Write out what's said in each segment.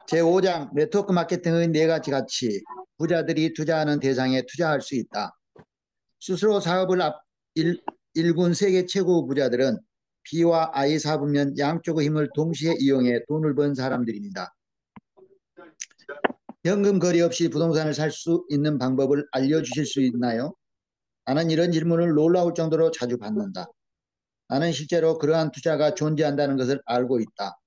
제5장 네트워크 마케팅의 네 가지 가치. 부자들이 투자하는 대상에 투자할 수 있다. 스스로 사업을 일군 세계 최고 부자들은 B와 I 사분면 양쪽의 힘을 동시에 이용해 돈을 번 사람들입니다. 현금 거래 없이 부동산을 살 수 있는 방법을 알려주실 수 있나요? 나는 이런 질문을 놀라울 정도로 자주 받는다. 나는 실제로 그러한 투자가 존재한다는 것을 알고 있다.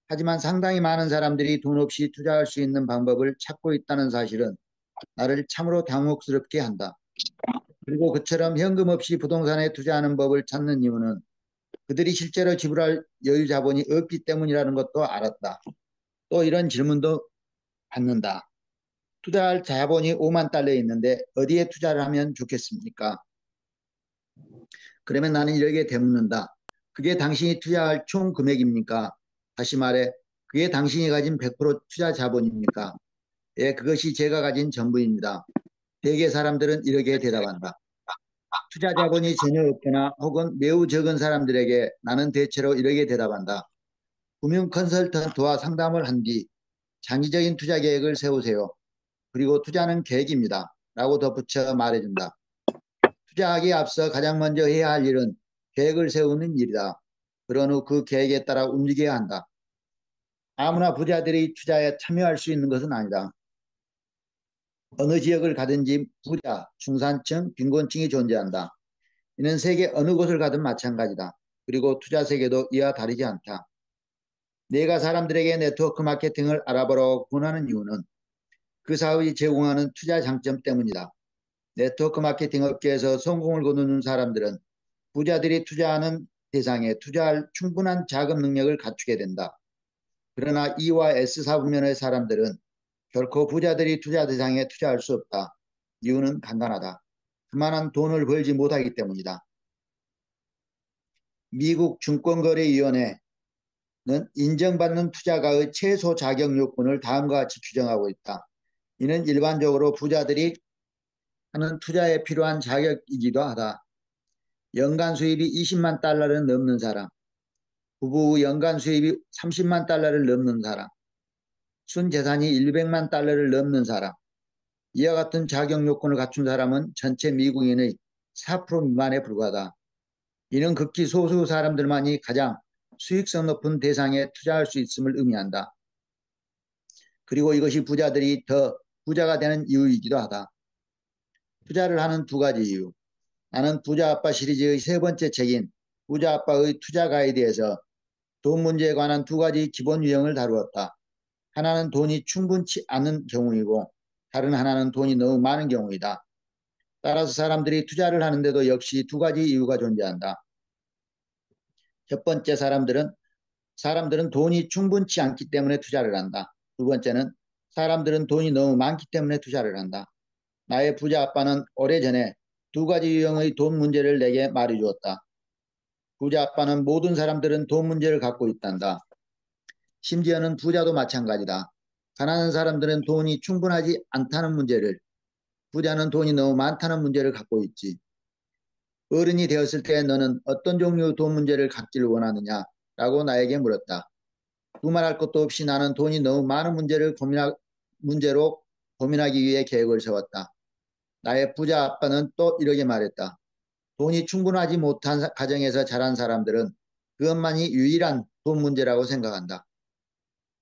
하지만 상당히 많은 사람들이 돈 없이 투자할 수 있는 방법을 찾고 있다는 사실은 나를 참으로 당혹스럽게 한다. 그리고 그처럼 현금 없이 부동산에 투자하는 법을 찾는 이유는 그들이 실제로 지불할 여유 자본이 없기 때문이라는 것도 알았다. 또 이런 질문도 받는다. 투자할 자본이 5만 달러에 있는데 어디에 투자를 하면 좋겠습니까? 그러면 나는 이렇게 되묻는다. 그게 당신이 투자할 총 금액입니까? 다시 말해, 그게 당신이 가진 100% 투자 자본입니까? 예, 그것이 제가 가진 전부입니다. 대개 사람들은 이렇게 대답한다. 투자 자본이 전혀 없거나 혹은 매우 적은 사람들에게 나는 대체로 이렇게 대답한다. 금융 컨설턴트와 상담을 한 뒤 장기적인 투자 계획을 세우세요. 그리고 투자는 계획입니다. 라고 덧붙여 말해준다. 투자하기에 앞서 가장 먼저 해야 할 일은 계획을 세우는 일이다. 그런 후 그 계획에 따라 움직여야 한다. 아무나 부자들이 투자에 참여할 수 있는 것은 아니다. 어느 지역을 가든지 부자, 중산층, 빈곤층이 존재한다. 이는 세계 어느 곳을 가든 마찬가지다. 그리고 투자 세계도 이와 다르지 않다. 내가 사람들에게 네트워크 마케팅을 알아보라고 권하는 이유는 그 사업이 제공하는 투자 장점 때문이다. 네트워크 마케팅 업계에서 성공을 거두는 사람들은 부자들이 투자하는 대상에 투자할 충분한 자금 능력을 갖추게 된다. 그러나 E와 S 사분면의 사람들은 결코 부자들이 투자 대상에 투자할 수 없다. 이유는 간단하다. 그만한 돈을 벌지 못하기 때문이다. 미국 증권거래위원회는 인정받는 투자가의 최소 자격 요건을 다음과 같이 규정하고 있다. 이는 일반적으로 부자들이 하는 투자에 필요한 자격이기도 하다. 연간 수입이 20만 달러를 넘는 사람, 부부 연간 수입이 30만 달러를 넘는 사람, 순재산이 100만 달러를 넘는 사람, 이와 같은 자격 요건을 갖춘 사람은 전체 미국인의 4% 미만에 불과하다. 이는 극히 소수 사람들만이 가장 수익성 높은 대상에 투자할 수 있음을 의미한다. 그리고 이것이 부자들이 더 부자가 되는 이유이기도 하다. 투자를 하는 두 가지 이유. 나는 부자 아빠 시리즈의 세 번째 책인 부자 아빠의 투자 가이드에서 돈 문제에 관한 두 가지 기본 유형을 다루었다. 하나는 돈이 충분치 않은 경우이고 다른 하나는 돈이 너무 많은 경우이다. 따라서 사람들이 투자를 하는데도 역시 두 가지 이유가 존재한다. 첫 번째 사람들은 돈이 충분치 않기 때문에 투자를 한다. 두 번째는 사람들은 돈이 너무 많기 때문에 투자를 한다. 나의 부자 아빠는 오래전에 두 가지 유형의 돈 문제를 내게 말해주었다. 부자 아빠는 모든 사람들은 돈 문제를 갖고 있단다. 심지어는 부자도 마찬가지다. 가난한 사람들은 돈이 충분하지 않다는 문제를, 부자는 돈이 너무 많다는 문제를 갖고 있지. 어른이 되었을 때 너는 어떤 종류의 돈 문제를 갖기를 원하느냐? 라고 나에게 물었다. 두말할 것도 없이 나는 돈이 너무 많은 문제로 고민하기 위해 계획을 세웠다. 나의 부자 아빠는 또 이렇게 말했다. 돈이 충분하지 못한 가정에서 자란 사람들은 그것만이 유일한 돈 문제라고 생각한다.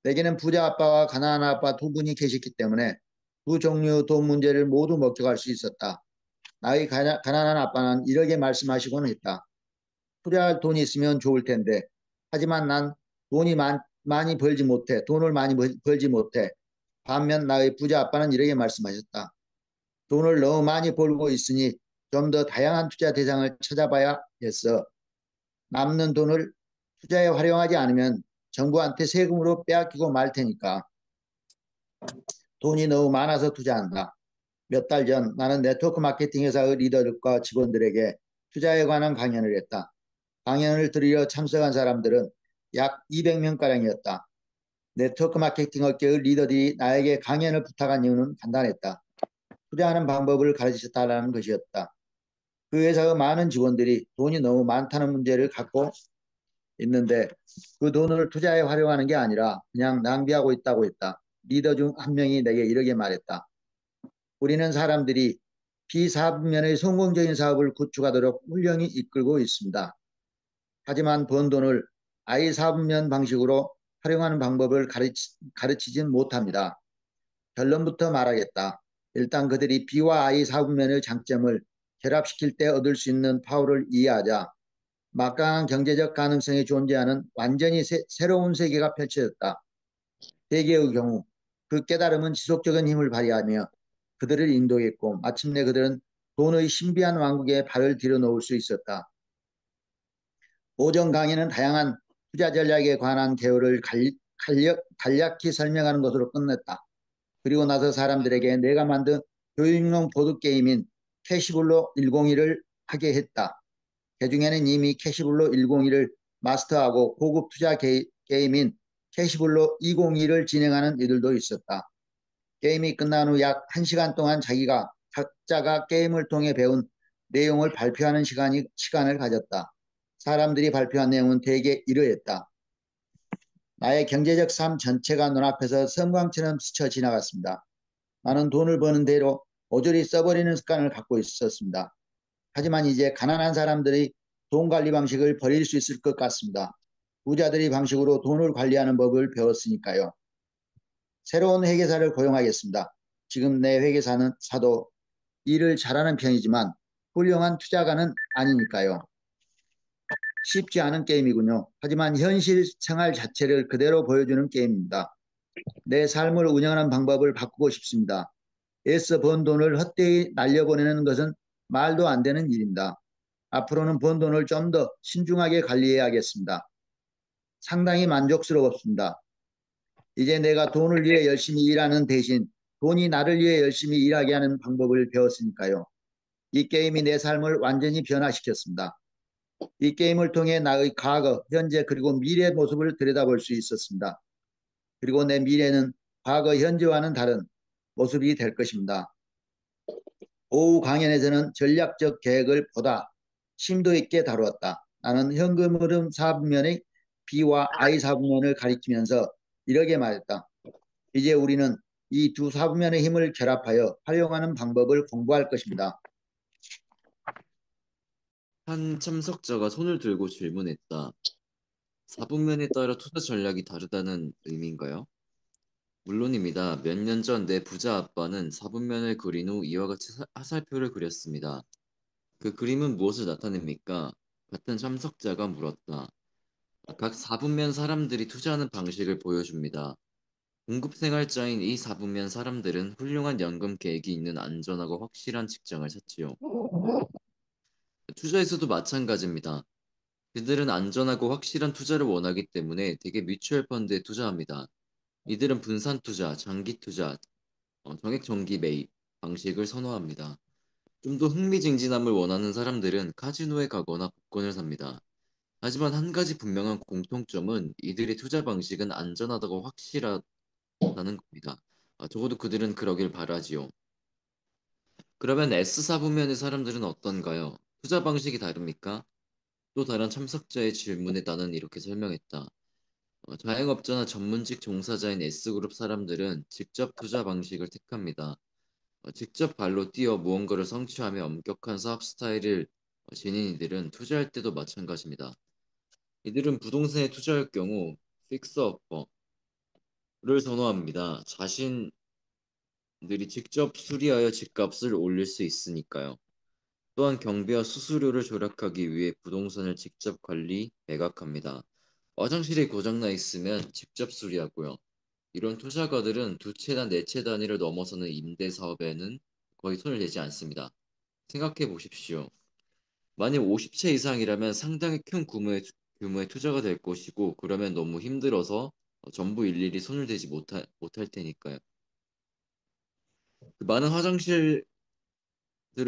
내게는 부자 아빠와 가난한 아빠 두 분이 계셨기 때문에 두 종류의 돈 문제를 모두 목격할 수 있었다. 나의 가난한 아빠는 이렇게 말씀하시곤 했다. 투자할 돈이 있으면 좋을 텐데 하지만 난 많이 벌지 못해. 돈을 많이 벌지 못해. 반면 나의 부자 아빠는 이렇게 말씀하셨다. 돈을 너무 많이 벌고 있으니 좀 더 다양한 투자 대상을 찾아봐야겠어. 남는 돈을 투자에 활용하지 않으면 정부한테 세금으로 빼앗기고 말 테니까. 돈이 너무 많아서 투자한다. 몇 달 전 나는 네트워크 마케팅 회사의 리더들과 직원들에게 투자에 관한 강연을 했다. 강연을 들으려 참석한 사람들은 약 200명가량이었다. 네트워크 마케팅 업계의 리더들이 나에게 강연을 부탁한 이유는 간단했다. 투자하는 방법을 가르쳐달라는 것이었다. 그 회사의 많은 직원들이 돈이 너무 많다는 문제를 갖고 있는데 그 돈을 투자에 활용하는 게 아니라 그냥 낭비하고 있다고 했다. 리더 중 한 명이 내게 이렇게 말했다. 우리는 사람들이 비사분면의 성공적인 사업을 구축하도록 훌륭히 이끌고 있습니다. 하지만 번 돈을 I4분면 방식으로 활용하는 방법을 가르치진 못합니다. 결론부터 말하겠다. 일단 그들이 B와 I4분면의 장점을 결합시킬 때 얻을 수 있는 파워를 이해하자 막강한 경제적 가능성이 존재하는 완전히 새로운 세계가 펼쳐졌다. 대개의 경우 그 깨달음은 지속적인 힘을 발휘하며 그들을 인도했고 마침내 그들은 돈의 신비한 왕국에 발을 들여놓을 수 있었다. 오전 강의는 다양한 투자 전략에 관한 개요를 간략히 설명하는 것으로 끝냈다. 그리고 나서 사람들에게 내가 만든 교육용 보드게임인 캐시블로 101을 하게 했다. 그 중에는 이미 캐시블로 101을 마스터하고 고급 투자 게임인 캐시블로 201을 진행하는 이들도 있었다. 게임이 끝난 후 약 1시간 동안 각자가 게임을 통해 배운 내용을 발표하는 시간을 가졌다. 사람들이 발표한 내용은 대개 이러했다. 나의 경제적 삶 전체가 눈앞에서 섬광처럼 스쳐 지나갔습니다. 나는 돈을 버는 대로 모조리 써버리는 습관을 갖고 있었습니다. 하지만 이제 가난한 사람들이 돈 관리 방식을 버릴 수 있을 것 같습니다. 부자들이 방식으로 돈을 관리하는 법을 배웠으니까요. 새로운 회계사를 고용하겠습니다. 지금 내 회계사는 사도 일을 잘하는 편이지만 훌륭한 투자가는 아니니까요. 쉽지 않은 게임이군요. 하지만 현실 생활 자체를 그대로 보여주는 게임입니다. 내 삶을 운영하는 방법을 바꾸고 싶습니다. 애써 번 돈을 헛되이 날려보내는 것은 말도 안 되는 일입니다. 앞으로는 번 돈을 좀 더 신중하게 관리해야겠습니다. 상당히 만족스러웠습니다. 이제 내가 돈을 위해 열심히 일하는 대신 돈이 나를 위해 열심히 일하게 하는 방법을 배웠으니까요. 이 게임이 내 삶을 완전히 변화시켰습니다. 이 게임을 통해 나의 과거, 현재 그리고 미래의 모습을 들여다볼 수 있었습니다. 그리고 내 미래는 과거, 현재와는 다른 모습이 될 것입니다. 오후 강연에서는 전략적 계획을 보다 심도 있게 다루었다. 나는 현금 흐름 4분면의 B와 I 4분면을 가리키면서 이렇게 말했다. 이제 우리는 이 두 4분면의 힘을 결합하여 활용하는 방법을 공부할 것입니다. 한 참석자가 손을 들고 질문했다. 4분면에 따라 투자 전략이 다르다는 의미인가요? 물론입니다. 몇 년 전 내 부자 아빠는 4분면을 그린 후 이와 같이 화살표를 그렸습니다. 그 그림은 무엇을 나타냅니까? 같은 참석자가 물었다. 각 4분면 사람들이 투자하는 방식을 보여줍니다. 공급생활자인 이 4분면 사람들은 훌륭한 연금 계획이 있는 안전하고 확실한 직장을 찾지요. 투자에서도 마찬가지입니다. 그들은 안전하고 확실한 투자를 원하기 때문에 대개 뮤추얼 펀드에 투자합니다. 이들은 분산 투자, 장기 투자, 정액 정기 매입 방식을 선호합니다. 좀 더 흥미진진함을 원하는 사람들은 카지노에 가거나 복권을 삽니다. 하지만 한 가지 분명한 공통점은 이들의 투자 방식은 안전하다고 확실하다는 겁니다. 적어도 그들은 그러길 바라지요. 그러면 S4부면의 사람들은 어떤가요? 투자 방식이 다릅니까? 또 다른 참석자의 질문에 나는 이렇게 설명했다. 자영업자나 전문직 종사자인 S그룹 사람들은 직접 투자 방식을 택합니다. 직접 발로 뛰어 무언가를 성취하며 엄격한 사업 스타일을 지닌 이들은 투자할 때도 마찬가지입니다. 이들은 부동산에 투자할 경우 픽스어퍼를 선호합니다. 자신들이 직접 수리하여 집값을 올릴 수 있으니까요. 또한 경비와 수수료를 절약하기 위해 부동산을 직접 관리, 매각합니다. 화장실이 고장나 있으면 직접 수리하고요. 이런 투자가들은 두 채나 네 채 단위를 넘어서는 임대 사업에는 거의 손을 대지 않습니다. 생각해 보십시오. 만약 50채 이상이라면 상당히 큰 규모의 투자가 될 것이고, 그러면 너무 힘들어서 전부 일일이 손을 대지 못할 테니까요. 그 많은 화장실들을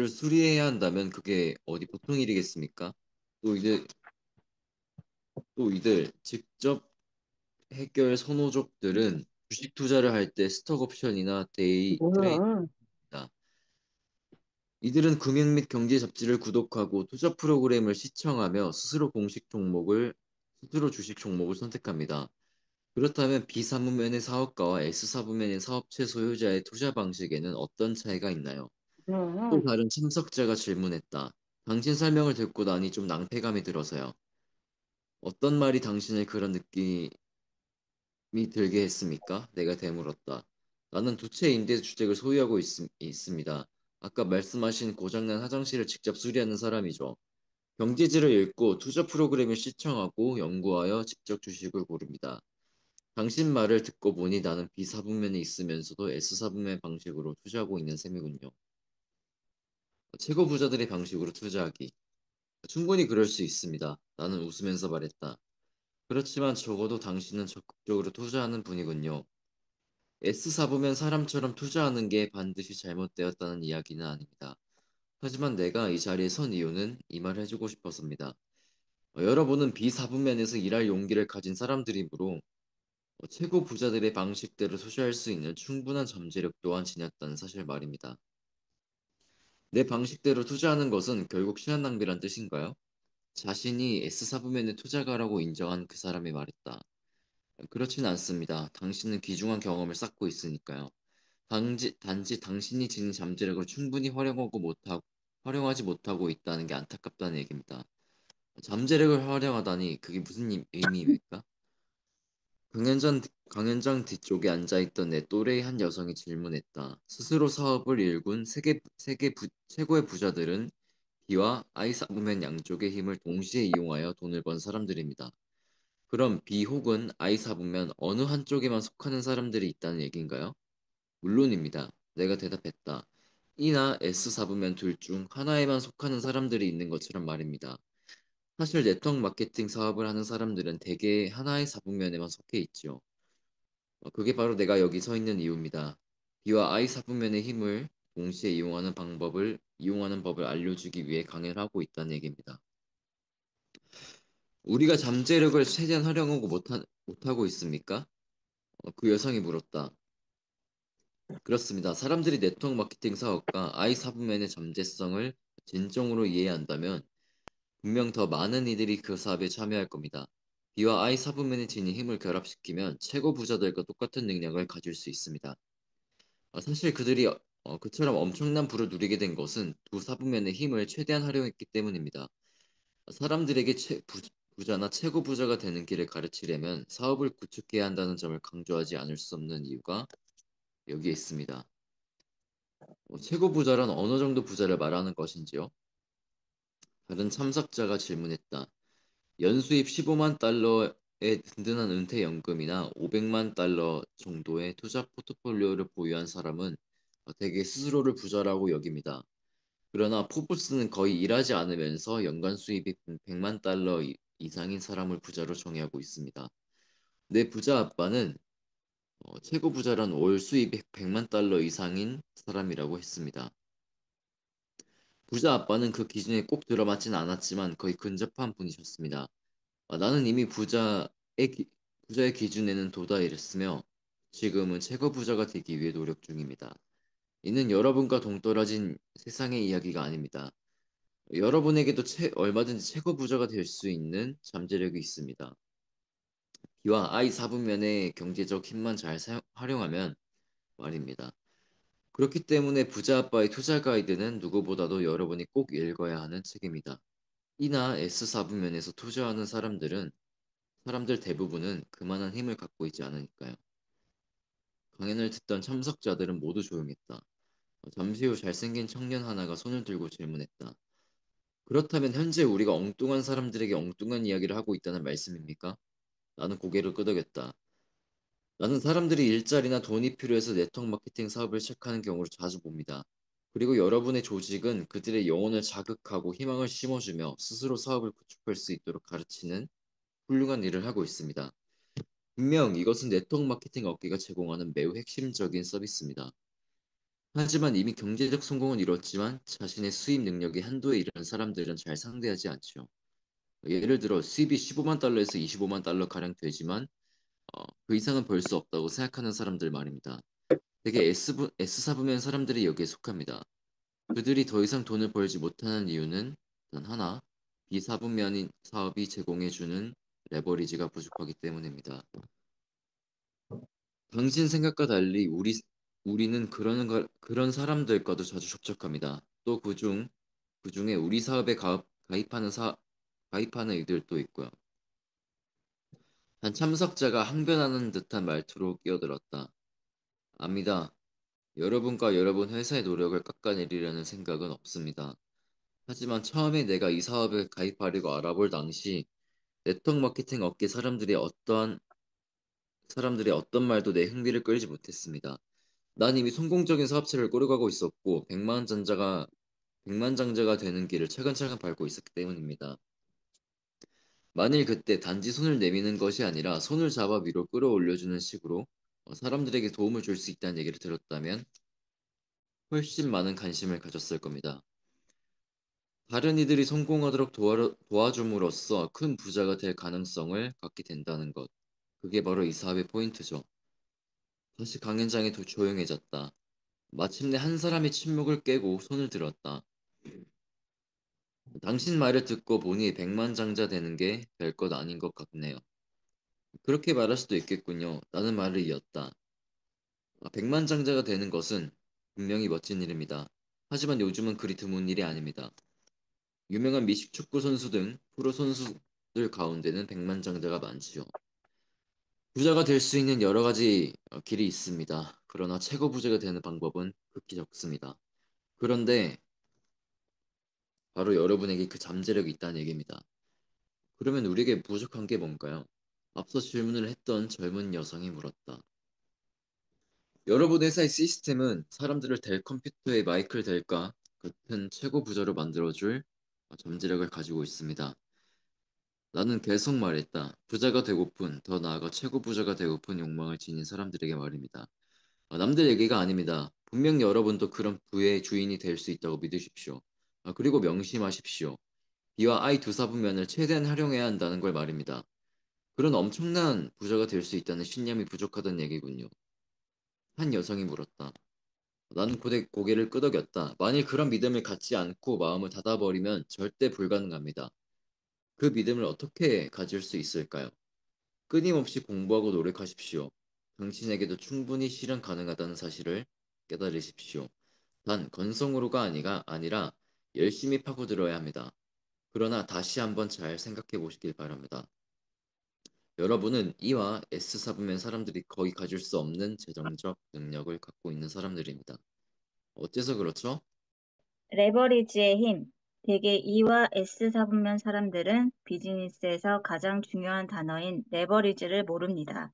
수리해야 한다면 그게 어디 보통 일이겠습니까? 또 이들 직접 해결 선호족들은 주식 투자를 할 때 스톡 옵션이나 데이 트레이드입니다. 이들은 금융 및 경제 잡지를 구독하고 투자 프로그램을 시청하며 스스로 주식 종목을 선택합니다. 그렇다면 B사부면의 사업가와 S사부면의 사업체 소유자의 투자 방식에는 어떤 차이가 있나요? 또 음, 다른 참석자가 질문했다. 당신 설명을 듣고 나니 좀 낭패감이 들어서요. 어떤 말이 당신을 그런 느낌이 들게 했습니까? 내가 되물었다. 나는 두 채 임대 주택을 소유하고 있습니다. 아까 말씀하신 고장난 화장실을 직접 수리하는 사람이죠. 경제지를 읽고 투자 프로그램을 시청하고 연구하여 직접 주식을 고릅니다. 당신 말을 듣고 보니 나는 B사부면에 있으면서도 S사부면 방식으로 투자하고 있는 셈이군요. 최고 부자들의 방식으로 투자하기. 충분히 그럴 수 있습니다. 나는 웃으면서 말했다. 그렇지만 적어도 당신은 적극적으로 투자하는 분이군요. S사부면 사람처럼 투자하는 게 반드시 잘못되었다는 이야기는 아닙니다. 하지만 내가 이 자리에 선 이유는 이 말을 해주고 싶었습니다. 여러분은 B사부면에서 일할 용기를 가진 사람들이므로 최고 부자들의 방식대로 투자할 수 있는 충분한 잠재력 또한 지녔다는 사실 말입니다. 내 방식대로 투자하는 것은 결국 시간 낭비란 뜻인가요? 자신이 S사부면의 투자가라고 인정한 그 사람이 말했다. 그렇진 않습니다. 당신은 귀중한 경험을 쌓고 있으니까요. 단지 당신이 지닌 잠재력을 충분히 활용하지 못하고 있다는 게 안타깝다는 얘기입니다. 잠재력을 활용하다니 그게 무슨 의미입니까? 강연장 뒤쪽에 앉아있던 내 또래의 한 여성이 질문했다. 스스로 사업을 일군 최고의 부자들은 B와 I 사부면 양쪽의 힘을 동시에 이용하여 돈을 번 사람들입니다. 그럼 B 혹은 I 사부면 어느 한쪽에만 속하는 사람들이 있다는 얘기인가요? 물론입니다. 내가 대답했다. E나 S 사부면 둘 중 하나에만 속하는 사람들이 있는 것처럼 말입니다. 사실 네트워크 마케팅 사업을 하는 사람들은 대개 하나의 사부면에만 속해 있지요. 그게 바로 내가 여기 서 있는 이유입니다. B와 I 사부면의 힘을 동시에 이용하는 법을 알려주기 위해 강연을 하고 있다는 얘기입니다. 우리가 잠재력을 최대한 활용하고 못하고 있습니까? 그 여성이 물었다. 그렇습니다. 사람들이 네트워크 마케팅 사업과 I 사부면의 잠재성을 진정으로 이해한다면 분명 더 많은 이들이 그 사업에 참여할 겁니다. B와 I 사부면의 지닌 힘을 결합시키면 최고 부자들과 똑같은 능력을 가질 수 있습니다. 사실 그들이 그처럼 엄청난 부를 누리게 된 것은 두 사부면의 힘을 최대한 활용했기 때문입니다. 사람들에게 부자나 최고 부자가 되는 길을 가르치려면 사업을 구축해야 한다는 점을 강조하지 않을 수 없는 이유가 여기에 있습니다. 최고 부자란 어느 정도 부자를 말하는 것인지요? 다른 참석자가 질문했다. 연수입 15만 달러의 든든한 은퇴연금이나 500만 달러 정도의 투자 포트폴리오를 보유한 사람은 대개 스스로를 부자라고 여깁니다. 그러나 포브스는 거의 일하지 않으면서 연간 수입이 100만 달러 이상인 사람을 부자로 정의하고 있습니다. 내 부자 아빠는 최고 부자란 월 수입이 100만 달러 이상인 사람이라고 했습니다. 부자 아빠는 그 기준에 꼭 들어맞진 않았지만 거의 근접한 분이셨습니다. 나는 이미 부자의 기준에는 도달했으며 지금은 최고 부자가 되기 위해 노력 중입니다. 이는 여러분과 동떨어진 세상의 이야기가 아닙니다. 여러분에게도 얼마든지 최고 부자가 될 수 있는 잠재력이 있습니다. B와 I 사분면의 경제적 힘만 잘 활용하면 말입니다. 그렇기 때문에 부자 아빠의 투자 가이드는 누구보다도 여러분이 꼭 읽어야 하는 책입니다. E나 S 사분면에서 투자하는 사람들 대부분은 그만한 힘을 갖고 있지 않으니까요. 강연을 듣던 참석자들은 모두 조용했다. 잠시 후 잘생긴 청년 하나가 손을 들고 질문했다. 그렇다면 현재 우리가 엉뚱한 사람들에게 엉뚱한 이야기를 하고 있다는 말씀입니까? 나는 고개를 끄덕였다. 나는 사람들이 일자리나 돈이 필요해서 네트워크 마케팅 사업을 시작하는 경우를 자주 봅니다. 그리고 여러분의 조직은 그들의 영혼을 자극하고 희망을 심어주며 스스로 사업을 구축할 수 있도록 가르치는 훌륭한 일을 하고 있습니다. 분명 이것은 네트워크 마케팅 업계가 제공하는 매우 핵심적인 서비스입니다. 하지만 이미 경제적 성공은 이뤘지만 자신의 수입 능력이 한도에 이른 사람들은 잘 상대하지 않죠. 예를 들어 수입이 15만 달러에서 25만 달러 가량 되지만 그 이상은 벌 수 없다고 생각하는 사람들 말입니다. 되게 S사부면 사람들이 여기에 속합니다. 그들이 더 이상 돈을 벌지 못하는 이유는 단 하나, B사부면인 사업이 제공해주는 레버리지가 부족하기 때문입니다. 당신 생각과 달리 우리는 그런 사람들과도 자주 접촉합니다. 또 그중에 우리 사업에 가입하는 이들도 있고요. 한 참석자가 항변하는 듯한 말투로 끼어들었다. 압니다. 여러분과 여러분 회사의 노력을 깎아내리려는 생각은 없습니다. 하지만 처음에 내가 이 사업에 가입하려고 알아볼 당시 네트워크 마케팅 업계 사람들의 어떤 말도 내 흥미를 끌지 못했습니다. 난 이미 성공적인 사업체를 꾸려가고 있었고 백만장자가 되는 길을 차근차근 밟고 있었기 때문입니다. 만일 그때 단지 손을 내미는 것이 아니라 손을 잡아 위로 끌어올려주는 식으로 사람들에게 도움을 줄 수 있다는 얘기를 들었다면 훨씬 많은 관심을 가졌을 겁니다. 다른 이들이 성공하도록 도와줌으로써 큰 부자가 될 가능성을 갖게 된다는 것. 그게 바로 이 사업의 포인트죠. 다시 강연장이 더 조용해졌다. 마침내 한 사람이 침묵을 깨고 손을 들었다. 당신 말을 듣고 보니 백만장자 되는 게 별 것 아닌 것 같네요. 그렇게 말할 수도 있겠군요. 나는 말을 이었다. 백만장자가 되는 것은 분명히 멋진 일입니다. 하지만 요즘은 그리 드문 일이 아닙니다. 유명한 미식 축구 선수 등 프로 선수들 가운데는 백만장자가 많지요. 부자가 될 수 있는 여러 가지 길이 있습니다. 그러나 최고 부자가 되는 방법은 극히 적습니다. 그런데 바로 여러분에게 그 잠재력이 있다는 얘기입니다. 그러면 우리에게 부족한 게 뭔가요? 앞서 질문을 했던 젊은 여성이 물었다. 여러분 회사의 시스템은 사람들을 델 컴퓨터에 마이크를 댈까 같은 최고 부자로 만들어줄 잠재력을 가지고 있습니다. 나는 계속 말했다. 부자가 되고픈, 더 나아가 최고 부자가 되고픈 욕망을 지닌 사람들에게 말입니다. 남들 얘기가 아닙니다. 분명 여러분도 그런 부의 주인이 될 수 있다고 믿으십시오. 그리고 명심하십시오. B와 I 두 사분면을 최대한 활용해야 한다는 걸 말입니다. 그런 엄청난 부자가 될 수 있다는 신념이 부족하다는 얘기군요. 한 여성이 물었다. 나는 고개를 끄덕였다. 만일 그런 믿음을 갖지 않고 마음을 닫아버리면 절대 불가능합니다. 그 믿음을 어떻게 가질 수 있을까요? 끊임없이 공부하고 노력하십시오. 당신에게도 충분히 실현 가능하다는 사실을 깨달으십시오. 단 건성으로가 아니라 열심히 파고들어야 합니다. 그러나 다시 한번 잘 생각해 보시길 바랍니다. 여러분은 E와 S 사분면 사람들이 거의 가질 수 없는 재정적 능력을 갖고 있는 사람들입니다. 어째서 그렇죠? 레버리지의 힘. 대개 E와 S 사분면 사람들은 비즈니스에서 가장 중요한 단어인 레버리지를 모릅니다.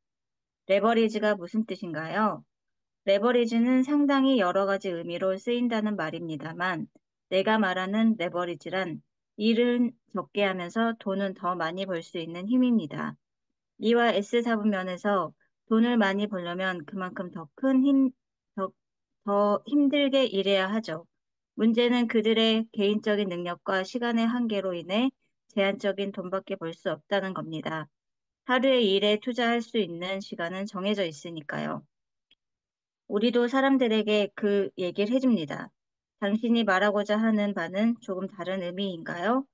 레버리지가 무슨 뜻인가요? 레버리지는 상당히 여러 가지 의미로 쓰인다는 말입니다만, 내가 말하는 레버리지란 일은 적게 하면서 돈은 더 많이 벌 수 있는 힘입니다. E와 S 사분면에서 돈을 많이 벌려면 그만큼 더 힘들게 일해야 하죠. 문제는 그들의 개인적인 능력과 시간의 한계로 인해 제한적인 돈밖에 벌 수 없다는 겁니다. 하루의 일에 투자할 수 있는 시간은 정해져 있으니까요. 우리도 사람들에게 그 얘기를 해줍니다. 당신이 말하고자 하는 바는 조금 다른 의미인가요?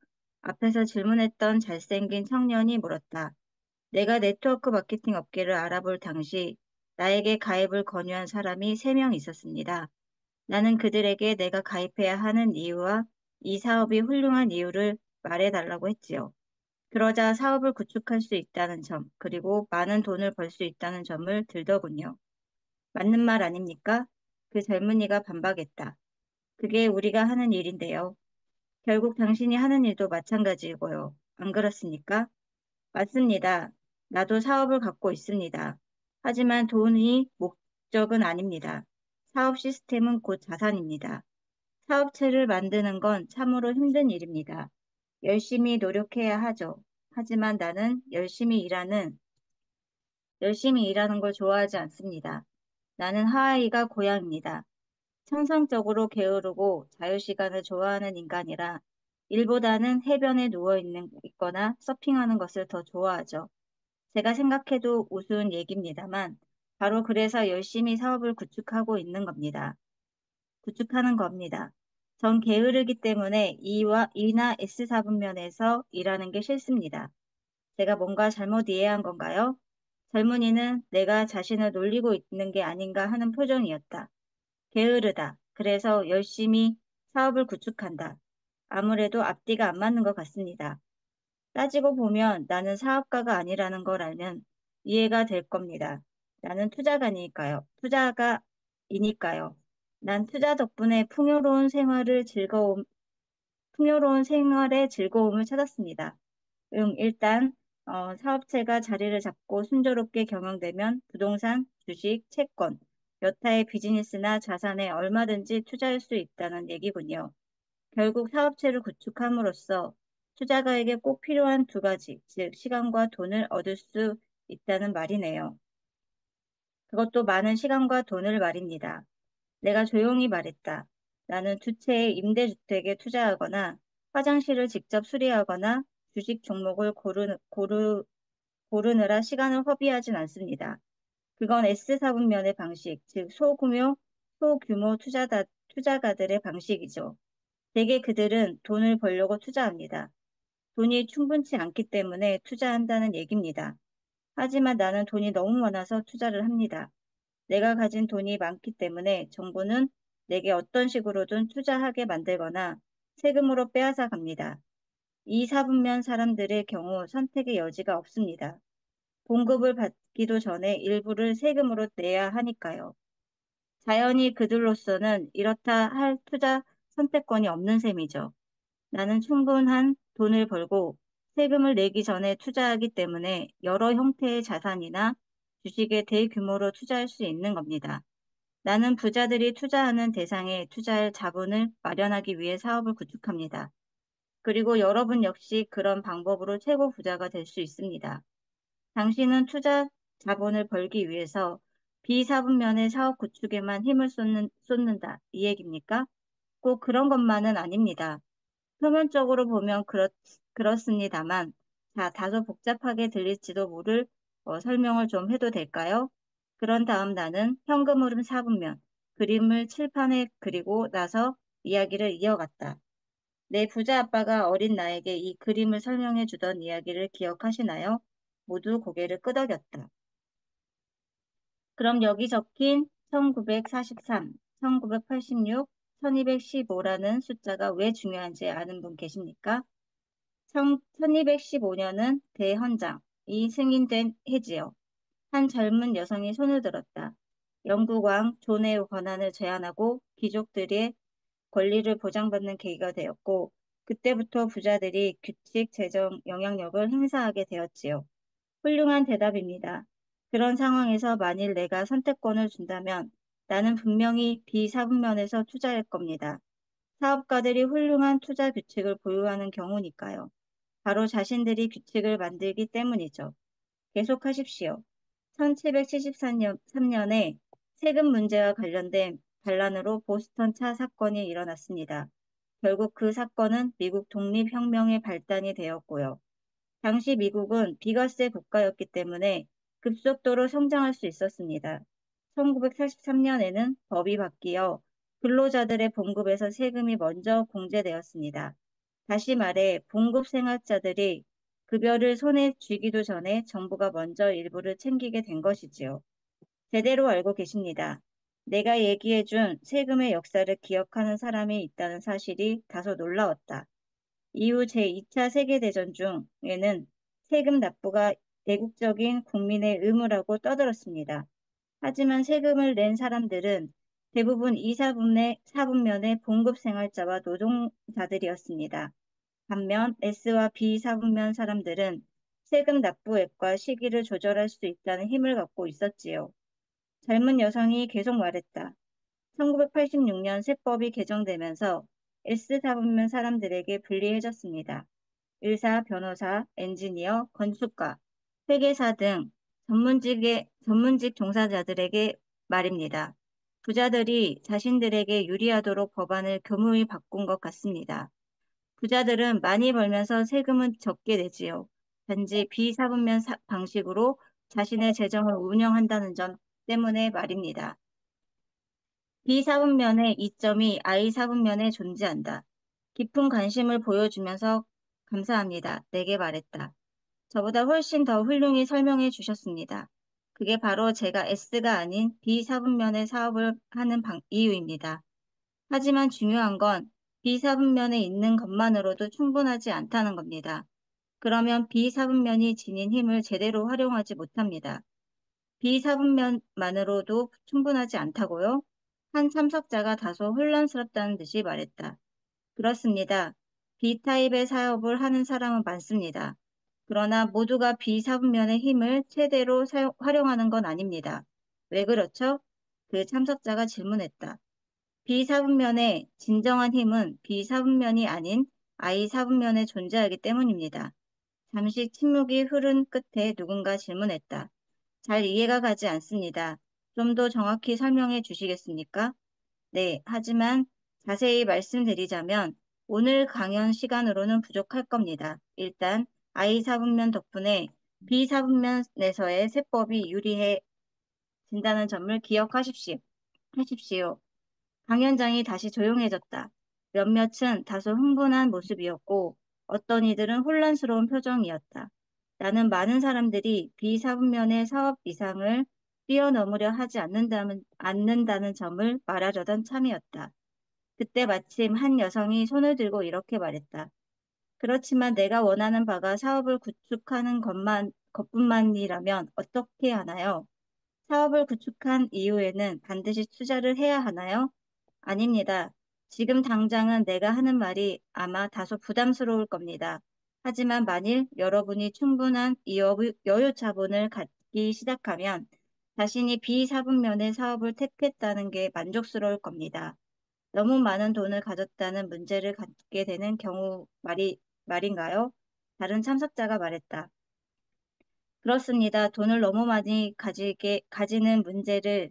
앞에서 질문했던 잘생긴 청년이 물었다. 내가 네트워크 마케팅 업계를 알아볼 당시 나에게 가입을 권유한 사람이 3명 있었습니다. 나는 그들에게 내가 가입해야 하는 이유와 이 사업이 훌륭한 이유를 말해달라고 했지요. 그러자 사업을 구축할 수 있다는 점, 그리고 많은 돈을 벌 수 있다는 점을 들더군요. 맞는 말 아닙니까? 그 젊은이가 반박했다. 그게 우리가 하는 일인데요. 결국 당신이 하는 일도 마찬가지이고요. 안 그렇습니까? 맞습니다. 나도 사업을 갖고 있습니다. 하지만 돈이 목적은 아닙니다. 사업 시스템은 곧 자산입니다. 사업체를 만드는 건 참으로 힘든 일입니다. 열심히 노력해야 하죠. 하지만 나는 열심히 일하는 걸 좋아하지 않습니다. 나는 하와이가 고향입니다. 천성적으로 게으르고 자유시간을 좋아하는 인간이라 일보다는 해변에 있거나 서핑하는 것을 더 좋아하죠. 제가 생각해도 우스운 얘기입니다만 바로 그래서 열심히 사업을 구축하는 겁니다. 전 게으르기 때문에 E나 S 사분면에서 일하는 게 싫습니다. 제가 뭔가 잘못 이해한 건가요? 젊은이는 내가 자신을 놀리고 있는 게 아닌가 하는 표정이었다. 게으르다. 그래서 열심히 사업을 구축한다. 아무래도 앞뒤가 안 맞는 것 같습니다. 따지고 보면 나는 사업가가 아니라는 걸 알면 이해가 될 겁니다. 나는 투자가니까요. 투자가이니까요. 난 투자 덕분에 풍요로운 생활의 즐거움을 찾았습니다. 일단 사업체가 자리를 잡고 순조롭게 경영되면 부동산, 주식, 채권, 여타의 비즈니스나 자산에 얼마든지 투자할 수 있다는 얘기군요. 결국 사업체를 구축함으로써 투자가에게 꼭 필요한 두 가지, 즉 시간과 돈을 얻을 수 있다는 말이네요. 그것도 많은 시간과 돈을 말입니다. 내가 조용히 말했다. 나는 두 채의 임대주택에 투자하거나 화장실을 직접 수리하거나 주식 종목을 고르느라 시간을 허비하진 않습니다. 그건 S사분면의 방식, 즉 소규모 투자가들의 방식이죠. 대개 그들은 돈을 벌려고 투자합니다. 돈이 충분치 않기 때문에 투자한다는 얘기입니다. 하지만 나는 돈이 너무 많아서 투자를 합니다. 내가 가진 돈이 많기 때문에 정부는 내게 어떤 식으로든 투자하게 만들거나 세금으로 빼앗아 갑니다. 이 사분면 사람들의 경우 선택의 여지가 없습니다. 봉급을 받기도 전에 일부를 세금으로 내야 하니까요. 자연히 그들로서는 이렇다 할 투자 선택권이 없는 셈이죠. 나는 충분한 돈을 벌고 세금을 내기 전에 투자하기 때문에 여러 형태의 자산이나 주식에 대규모로 투자할 수 있는 겁니다. 나는 부자들이 투자하는 대상에 투자할 자본을 마련하기 위해 사업을 구축합니다. 그리고 여러분 역시 그런 방법으로 최고 부자가 될 수 있습니다. 당신은 투자 자본을 벌기 위해서 비사분면의 사업 구축에만 힘을 쏟는다. 이 얘기입니까? 꼭 그런 것만은 아닙니다. 표면적으로 보면 그렇습니다만, 자, 다소 복잡하게 들릴지도 모를 설명을 좀 해도 될까요? 그런 다음 나는 현금 흐름 4분면, 그림을 칠판에 그리고 나서 이야기를 이어갔다. 내 부자 아빠가 어린 나에게 이 그림을 설명해 주던 이야기를 기억하시나요? 모두 고개를 끄덕였다. 그럼 여기 적힌 1943, 1986, 1215라는 숫자가 왜 중요한지 아는 분 계십니까? 1215년은 대헌장이 승인된 해지요. 한 젊은 여성이 손을 들었다. 영국왕 존의 권한을 제한하고 귀족들의 권리를 보장받는 계기가 되었고, 그때부터 부자들이 규칙 재정 영향력을 행사하게 되었지요. 훌륭한 대답입니다. 그런 상황에서 만일 내가 선택권을 준다면 나는 분명히 비사분면에서 투자할 겁니다. 사업가들이 훌륭한 투자 규칙을 보유하는 경우니까요. 바로 자신들이 규칙을 만들기 때문이죠. 계속하십시오. 1773년에 세금 문제와 관련된 반란으로 보스턴 차 사건이 일어났습니다. 결국 그 사건은 미국 독립혁명의 발단이 되었고요. 당시 미국은 비과세 국가였기 때문에 급속도로 성장할 수 있었습니다. 1943년에는 법이 바뀌어 근로자들의 봉급에서 세금이 먼저 공제되었습니다. 다시 말해 봉급 생활자들이 급여를 손에 쥐기도 전에 정부가 먼저 일부를 챙기게 된 것이지요. 제대로 알고 계십니다. 내가 얘기해준 세금의 역사를 기억하는 사람이 있다는 사실이 다소 놀라웠다. 이후 제2차 세계대전 중에는 세금 납부가 애국적인 국민의 의무라고 떠들었습니다. 하지만 세금을 낸 사람들은 대부분 사분면의 봉급 생활자와 노동자들이었습니다. 반면 S와 B 사분면 사람들은 세금 납부액과 시기를 조절할 수 있다는 힘을 갖고 있었지요. 젊은 여성이 계속 말했다. 1986년 세법이 개정되면서 S사분면 사람들에게 불리해졌습니다. 의사, 변호사, 엔지니어, 건축가, 회계사 등 전문직 종사자들에게 말입니다. 부자들이 자신들에게 유리하도록 법안을 교묘히 바꾼 것 같습니다. 부자들은 많이 벌면서 세금은 적게 내지요. 단지 비사분면 방식으로 자신의 재정을 운영한다는 점 때문에 말입니다. B사분면의 이점이 I사분면에 존재한다. 깊은 관심을 보여주면서 감사합니다. 내게 말했다. 저보다 훨씬 더 훌륭히 설명해 주셨습니다. 그게 바로 제가 S가 아닌 B사분면의 사업을 하는 이유입니다. 하지만 중요한 건 B사분면에 있는 것만으로도 충분하지 않다는 겁니다. 그러면 B사분면이 지닌 힘을 제대로 활용하지 못합니다. B사분면만으로도 충분하지 않다고요? 한 참석자가 다소 혼란스럽다는 듯이 말했다. 그렇습니다. B타입의 사업을 하는 사람은 많습니다. 그러나 모두가 B사분면의 힘을 최대로 활용하는 건 아닙니다. 왜 그렇죠? 그 참석자가 질문했다. B사분면의 진정한 힘은 B사분면이 아닌 I사분면에 존재하기 때문입니다. 잠시 침묵이 흐른 끝에 누군가 질문했다. 잘 이해가 가지 않습니다. 좀 더 정확히 설명해 주시겠습니까? 네, 하지만 자세히 말씀드리자면 오늘 강연 시간으로는 부족할 겁니다. 일단 I4분면 덕분에 B사분면에서의 세법이 유리해진다는 점을 기억하십시오. 강연장이 다시 조용해졌다. 몇몇은 다소 흥분한 모습이었고 어떤 이들은 혼란스러운 표정이었다. 나는 많은 사람들이 비사분면의 사업 이상을 뛰어넘으려 하지 않는다는 점을 말하려던 참이었다. 그때 마침 한 여성이 손을 들고 이렇게 말했다. 그렇지만 내가 원하는 바가 사업을 구축하는 것뿐만이라면 어떻게 하나요? 사업을 구축한 이후에는 반드시 투자를 해야 하나요? 아닙니다. 지금 당장은 내가 하는 말이 아마 다소 부담스러울 겁니다. 하지만 만일 여러분이 충분한 여유 자본을 갖기 시작하면 자신이 비사분면의 사업을 택했다는 게 만족스러울 겁니다. 너무 많은 돈을 가졌다는 문제를 갖게 되는 경우 말인가요? 다른 참석자가 말했다. 그렇습니다. 돈을 너무 많이 가지는 문제를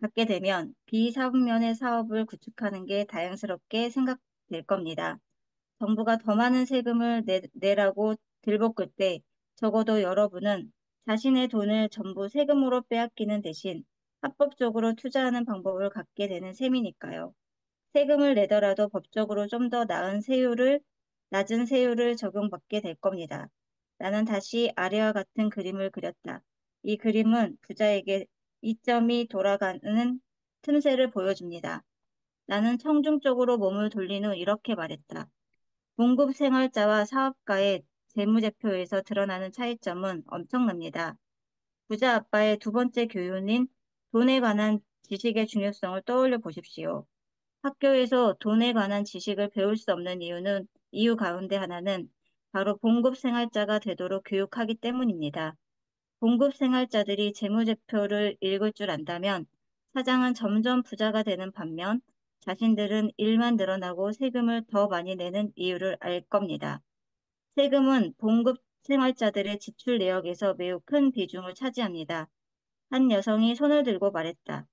갖게 되면 비사분면의 사업을 구축하는 게 다양스럽게 생각될 겁니다. 정부가 더 많은 세금을 내라고 들볶을 때 적어도 여러분은 자신의 돈을 전부 세금으로 빼앗기는 대신 합법적으로 투자하는 방법을 갖게 되는 셈이니까요. 세금을 내더라도 법적으로 좀 더 낮은 세율을 적용받게 될 겁니다. 나는 다시 아래와 같은 그림을 그렸다. 이 그림은 부자에게 이점이 돌아가는 틈새를 보여줍니다. 나는 청중적으로 몸을 돌린 후 이렇게 말했다. 봉급 생활자와 사업가의 재무제표에서 드러나는 차이점은 엄청납니다. 부자 아빠의 두 번째 교훈인 돈에 관한 지식의 중요성을 떠올려 보십시오. 학교에서 돈에 관한 지식을 배울 수 없는 이유 가운데 하나는 바로 봉급 생활자가 되도록 교육하기 때문입니다. 봉급 생활자들이 재무제표를 읽을 줄 안다면 사장은 점점 부자가 되는 반면 자신들은 일만 늘어나고 세금을 더 많이 내는 이유를 알 겁니다. 세금은 봉급 생활자들의 지출 내역에서 매우 큰 비중을 차지합니다. 한 여성이 손을 들고 말했다.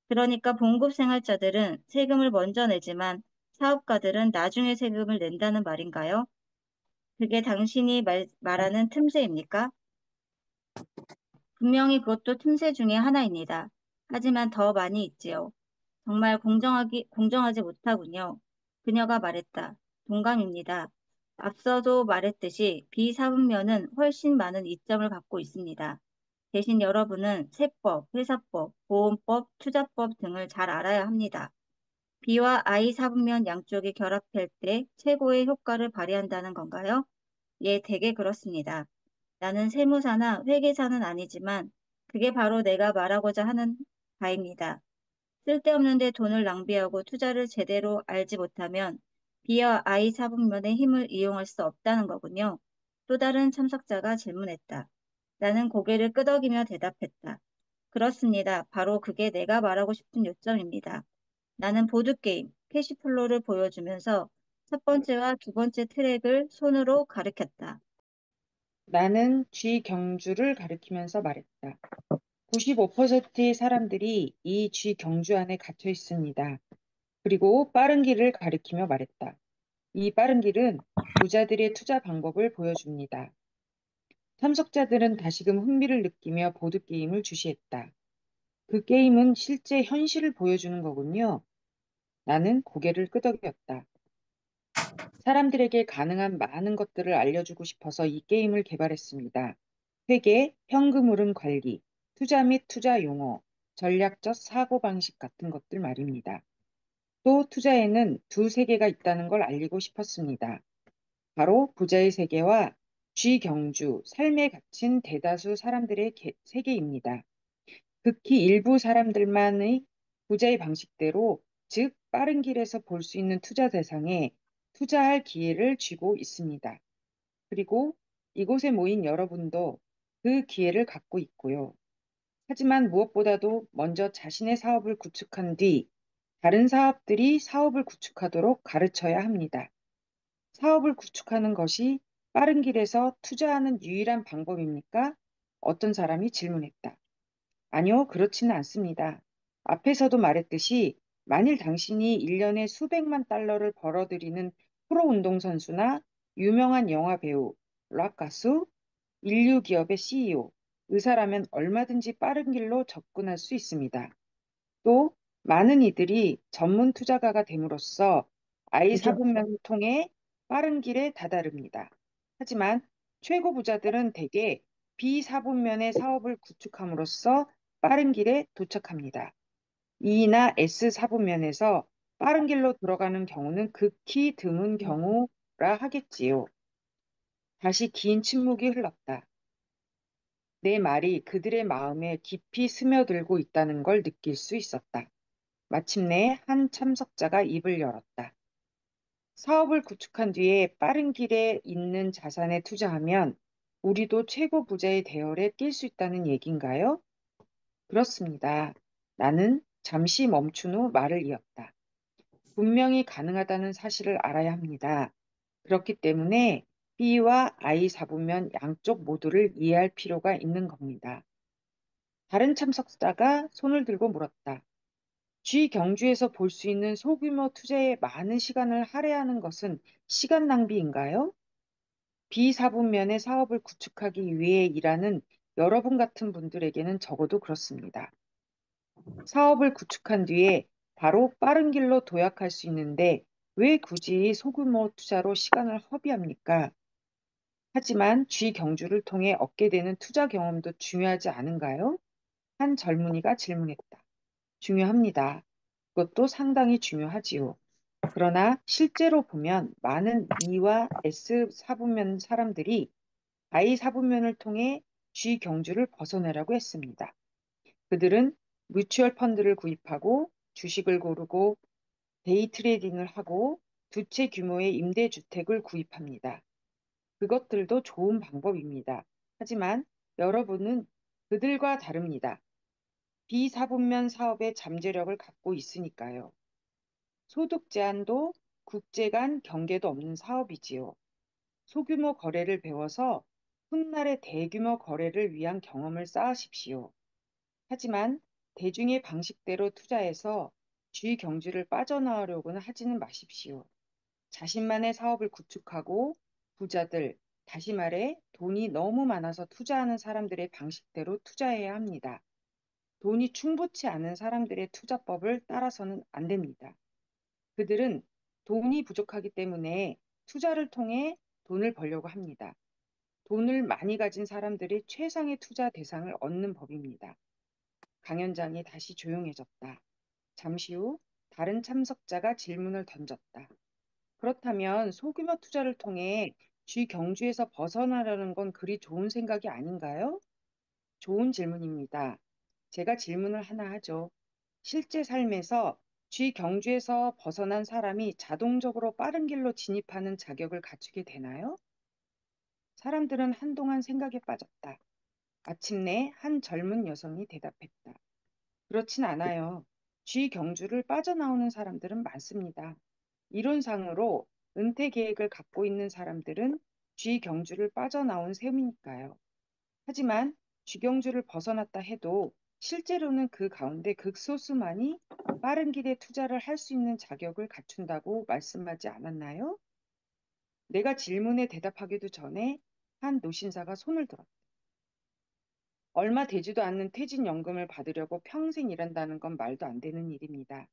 그러니까 봉급 생활자들은 세금을 먼저 내지만 사업가들은 나중에 세금을 낸다는 말인가요? 그게 당신이 말하는 틈새입니까? 분명히 그것도 틈새 중에 하나입니다. 하지만 더 많이 있지요. 정말 공정하지 못하군요. 그녀가 말했다. 동감입니다. 앞서도 말했듯이 비사분면은 훨씬 많은 이점을 갖고 있습니다. 대신 여러분은 세법, 회사법, 보험법, 투자법 등을 잘 알아야 합니다. B와 I 사분면 양쪽이 결합할 때 최고의 효과를 발휘한다는 건가요? 예, 대개 그렇습니다. 나는 세무사나 회계사는 아니지만 그게 바로 내가 말하고자 하는 바입니다. 쓸데없는 데 돈을 낭비하고 투자를 제대로 알지 못하면 B와 I 사분면의 힘을 이용할 수 없다는 거군요. 또 다른 참석자가 질문했다. 나는 고개를 끄덕이며 대답했다. 그렇습니다. 바로 그게 내가 말하고 싶은 요점입니다. 나는 보드게임, 캐시플로를 보여주면서 첫 번째와 두 번째 트랙을 손으로 가리켰다. 나는 G경주를 가리키면서 말했다. 95%의 사람들이 이 G경주 안에 갇혀 있습니다. 그리고 빠른 길을 가리키며 말했다. 이 빠른 길은 부자들의 투자 방법을 보여줍니다. 참석자들은 다시금 흥미를 느끼며 보드게임을 주시했다. 그 게임은 실제 현실을 보여주는 거군요. 나는 고개를 끄덕였다. 사람들에게 가능한 많은 것들을 알려주고 싶어서 이 게임을 개발했습니다. 회계, 현금 흐름 관리, 투자 및 투자 용어, 전략적 사고방식 같은 것들 말입니다. 또 투자에는 두 세계가 있다는 걸 알리고 싶었습니다. 바로 부자의 세계와 쥐경주, 삶에 갇힌 대다수 사람들의 세계입니다. 극히 일부 사람들만의 부자의 방식대로, 즉 빠른 길에서 볼 수 있는 투자 대상에 투자할 기회를 쥐고 있습니다. 그리고 이곳에 모인 여러분도 그 기회를 갖고 있고요. 하지만 무엇보다도 먼저 자신의 사업을 구축한 뒤 다른 사업들이 사업을 구축하도록 가르쳐야 합니다. 사업을 구축하는 것이 빠른 길에서 투자하는 유일한 방법입니까? 어떤 사람이 질문했다. 아니요, 그렇지는 않습니다. 앞에서도 말했듯이 만일 당신이 1년에 수백만 달러를 벌어들이는 프로 운동선수나 유명한 영화 배우, 락 가수, 인류 기업의 CEO, 의사라면 얼마든지 빠른 길로 접근할 수 있습니다. 또 많은 이들이 전문 투자가가 됨으로써 아이 사분면을 통해 빠른 길에 다다릅니다. 하지만 최고 부자들은 대개 비사분면의 사업을 구축함으로써 빠른 길에 도착합니다. E나 S 사분면에서 빠른 길로 들어가는 경우는 극히 드문 경우라 하겠지요. 다시 긴 침묵이 흘렀다. 내 말이 그들의 마음에 깊이 스며들고 있다는 걸 느낄 수 있었다. 마침내 한 참석자가 입을 열었다. 사업을 구축한 뒤에 빠른 길에 있는 자산에 투자하면 우리도 최고 부자의 대열에 낄 수 있다는 얘기인가요? 그렇습니다. 나는 잠시 멈춘 후 말을 이었다. 분명히 가능하다는 사실을 알아야 합니다. 그렇기 때문에 B와 I 사분면 양쪽 모두를 이해할 필요가 있는 겁니다. 다른 참석자가 손을 들고 물었다. G 경주에서 볼 수 있는 소규모 투자에 많은 시간을 할애하는 것은 시간 낭비인가요? 비사분면의 사업을 구축하기 위해 일하는 여러분 같은 분들에게는 적어도 그렇습니다. 사업을 구축한 뒤에 바로 빠른 길로 도약할 수 있는데 왜 굳이 소규모 투자로 시간을 허비합니까? 하지만 G 경주를 통해 얻게 되는 투자 경험도 중요하지 않은가요? 한 젊은이가 질문했다. 중요합니다. 그것도 상당히 중요하지요. 그러나 실제로 보면 많은 E와 S 사분면 사람들이 I 사분면을 통해 G 경주를 벗어나려고 했습니다. 그들은 뮤추얼 펀드를 구입하고 주식을 고르고 데이 트레이딩을 하고 두 채 규모의 임대주택을 구입합니다. 그것들도 좋은 방법입니다. 하지만 여러분은 그들과 다릅니다. 비사분면 사업의 잠재력을 갖고 있으니까요. 소득 제한도 국제 간 경계도 없는 사업이지요. 소규모 거래를 배워서 훗날의 대규모 거래를 위한 경험을 쌓으십시오. 하지만 대중의 방식대로 투자해서 주의 경주를 빠져나오려고는 하지는 마십시오. 자신만의 사업을 구축하고 부자들, 다시 말해 돈이 너무 많아서 투자하는 사람들의 방식대로 투자해야 합니다. 돈이 충분치 않은 사람들의 투자법을 따라서는 안 됩니다. 그들은 돈이 부족하기 때문에 투자를 통해 돈을 벌려고 합니다. 돈을 많이 가진 사람들이 최상의 투자 대상을 얻는 법입니다. 강연장이 다시 조용해졌다. 잠시 후 다른 참석자가 질문을 던졌다. 그렇다면 소규모 투자를 통해 쥐경주에서 벗어나려는 건 그리 좋은 생각이 아닌가요? 좋은 질문입니다. 제가 질문을 하나 하죠. 실제 삶에서 쥐경주에서 벗어난 사람이 자동적으로 빠른 길로 진입하는 자격을 갖추게 되나요? 사람들은 한동안 생각에 빠졌다. 마침내 한 젊은 여성이 대답했다. 그렇진 않아요. 쥐경주를 빠져나오는 사람들은 많습니다. 이론상으로 은퇴 계획을 갖고 있는 사람들은 쥐경주를 빠져나온 셈이니까요. 하지만 쥐경주를 벗어났다 해도 실제로는 그 가운데 극소수만이 빠른 길에 투자를 할 수 있는 자격을 갖춘다고 말씀하지 않았나요? 내가 질문에 대답하기도 전에 한 노신사가 손을 들었다. 얼마 되지도 않는 퇴직연금을 받으려고 평생 일한다는 건 말도 안 되는 일입니다.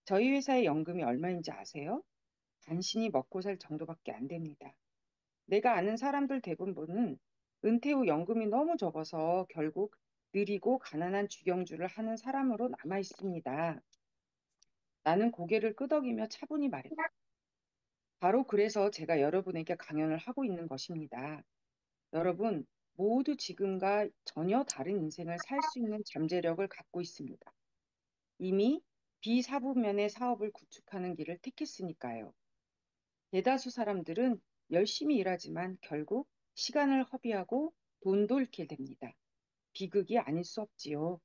저희 회사의 연금이 얼마인지 아세요? 간신히 먹고 살 정도밖에 안 됩니다. 내가 아는 사람들 대부분은 은퇴 후 연금이 너무 적어서 결국 느리고 가난한 주경주를 하는 사람으로 남아 있습니다. 나는 고개를 끄덕이며 차분히 말했다. 바로 그래서 제가 여러분에게 강연을 하고 있는 것입니다. 여러분 모두 지금과 전혀 다른 인생을 살 수 있는 잠재력을 갖고 있습니다. 이미 비사부면의 사업을 구축하는 길을 택했으니까요. 대다수 사람들은 열심히 일하지만 결국 시간을 허비하고 돈도 잃게 됩니다. 비극이 아닐 수 없지요.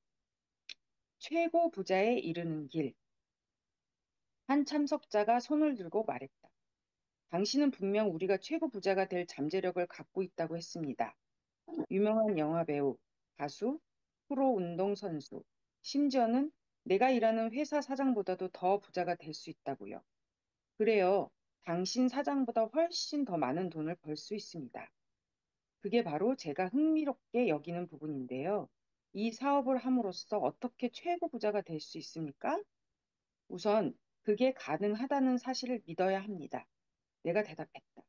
최고 부자에 이르는 길. 한 참석자가 손을 들고 말했다. 당신은 분명 우리가 최고 부자가 될 잠재력을 갖고 있다고 했습니다. 유명한 영화배우, 가수, 프로 운동선수, 심지어는 내가 일하는 회사 사장보다도 더 부자가 될 수 있다고요. 그래요. 당신 사장보다 훨씬 더 많은 돈을 벌 수 있습니다. 그게 바로 제가 흥미롭게 여기는 부분인데요. 이 사업을 함으로써 어떻게 최고 부자가 될 수 있습니까? 우선 그게 가능하다는 사실을 믿어야 합니다. 내가 대답했다.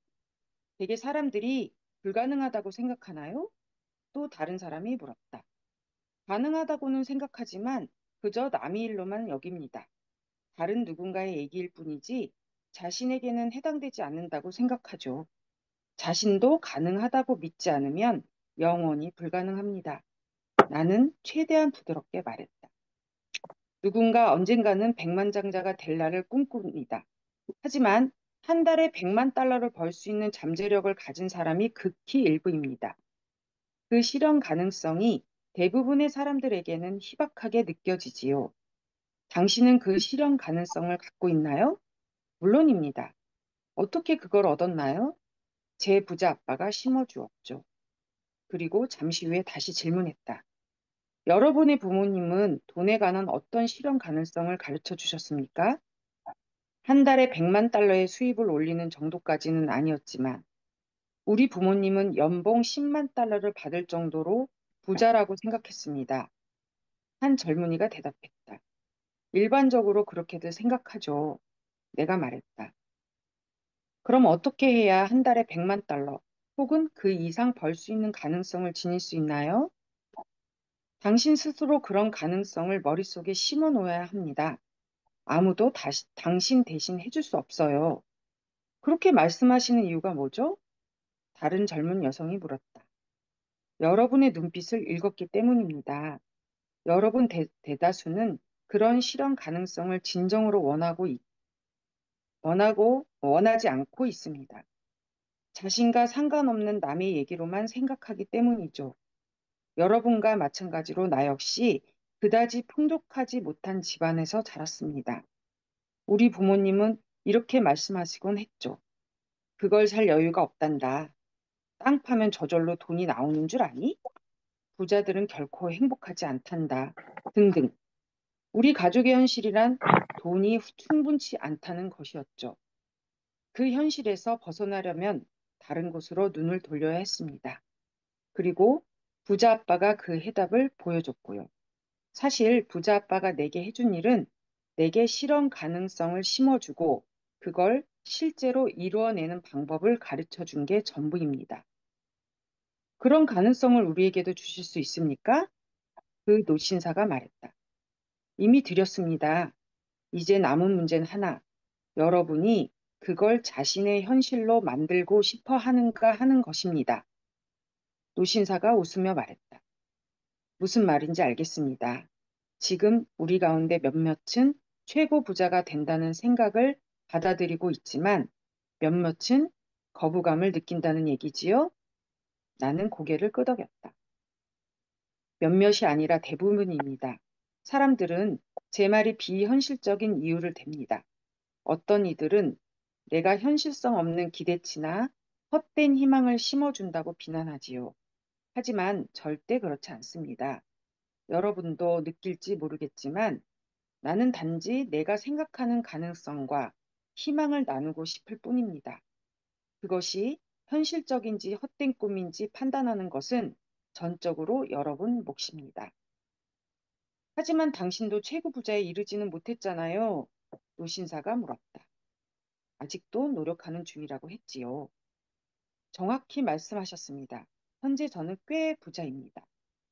대개 사람들이 불가능하다고 생각하나요? 또 다른 사람이 물었다. 가능하다고는 생각하지만 그저 남의 일로만 여깁니다. 다른 누군가의 얘기일 뿐이지 자신에게는 해당되지 않는다고 생각하죠. 자신도 가능하다고 믿지 않으면 영원히 불가능합니다. 나는 최대한 부드럽게 말했다. 누군가 언젠가는 백만장자가 될 날을 꿈꿉니다. 하지만 한 달에 100만 달러를 벌 수 있는 잠재력을 가진 사람이 극히 일부입니다. 그 실현 가능성이 대부분의 사람들에게는 희박하게 느껴지지요. 당신은 그 실현 가능성을 갖고 있나요? 물론입니다. 어떻게 그걸 얻었나요? 제 부자 아빠가 심어주었죠. 그리고 잠시 후에 다시 질문했다. 여러분의 부모님은 돈에 관한 어떤 실현 가능성을 가르쳐 주셨습니까? 한 달에 100만 달러의 수입을 올리는 정도까지는 아니었지만 우리 부모님은 연봉 10만 달러를 받을 정도로 부자라고 생각했습니다. 한 젊은이가 대답했다. 일반적으로 그렇게들 생각하죠. 내가 말했다. 그럼 어떻게 해야 한 달에 100만 달러 혹은 그 이상 벌 수 있는 가능성을 지닐 수 있나요? 당신 스스로 그런 가능성을 머릿속에 심어 놓아야 합니다. 아무도 당신 대신 해줄 수 없어요. 그렇게 말씀하시는 이유가 뭐죠? 다른 젊은 여성이 물었다. 여러분의 눈빛을 읽었기 때문입니다. 여러분 대다수는 그런 실현 가능성을 진정으로 원하지 않고 있습니다. 자신과 상관없는 남의 얘기로만 생각하기 때문이죠. 여러분과 마찬가지로 나 역시 그다지 풍족하지 못한 집안에서 자랐습니다. 우리 부모님은 이렇게 말씀하시곤 했죠. 그걸 살 여유가 없단다. 땅 파면 저절로 돈이 나오는 줄 아니? 부자들은 결코 행복하지 않단다. 등등. 우리 가족의 현실이란 돈이 충분치 않다는 것이었죠. 그 현실에서 벗어나려면 다른 곳으로 눈을 돌려야 했습니다. 그리고 부자 아빠가 그 해답을 보여줬고요. 사실 부자 아빠가 내게 해준 일은 내게 실현 가능성을 심어주고 그걸 실제로 이루어내는 방법을 가르쳐 준 게 전부입니다. 그런 가능성을 우리에게도 주실 수 있습니까? 그 노신사가 말했다. 이미 드렸습니다. 이제 남은 문제는 하나. 여러분이 그걸 자신의 현실로 만들고 싶어 하는가 하는 것입니다. 노신사가 웃으며 말했다. 무슨 말인지 알겠습니다. 지금 우리 가운데 몇몇은 최고 부자가 된다는 생각을 받아들이고 있지만 몇몇은 거부감을 느낀다는 얘기지요? 나는 고개를 끄덕였다. 몇몇이 아니라 대부분입니다. 사람들은 제 말이 비현실적인 이유를 댑니다. 어떤 이들은 내가 현실성 없는 기대치나 헛된 희망을 심어준다고 비난하지요. 하지만 절대 그렇지 않습니다. 여러분도 느낄지 모르겠지만 나는 단지 내가 생각하는 가능성과 희망을 나누고 싶을 뿐입니다. 그것이 현실적인지 헛된 꿈인지 판단하는 것은 전적으로 여러분 몫입니다. 하지만 당신도 최고 부자에 이르지는 못했잖아요. 노신사가 물었다. 아직도 노력하는 중이라고 했지요. 정확히 말씀하셨습니다. 현재 저는 꽤 부자입니다.